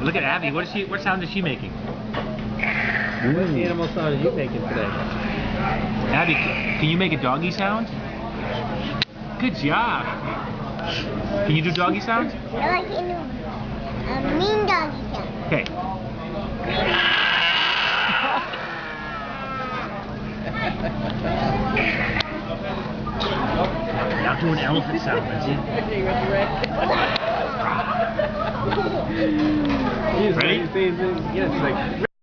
Look at Abby. What sound is she making? What animal sound are you making today? Abby, can you make a doggy sound? Good job. Can you do doggy sounds? I like to do a mean doggy sound. Okay. Now do an elephant sound, Lindsay. Ready? Yes, like.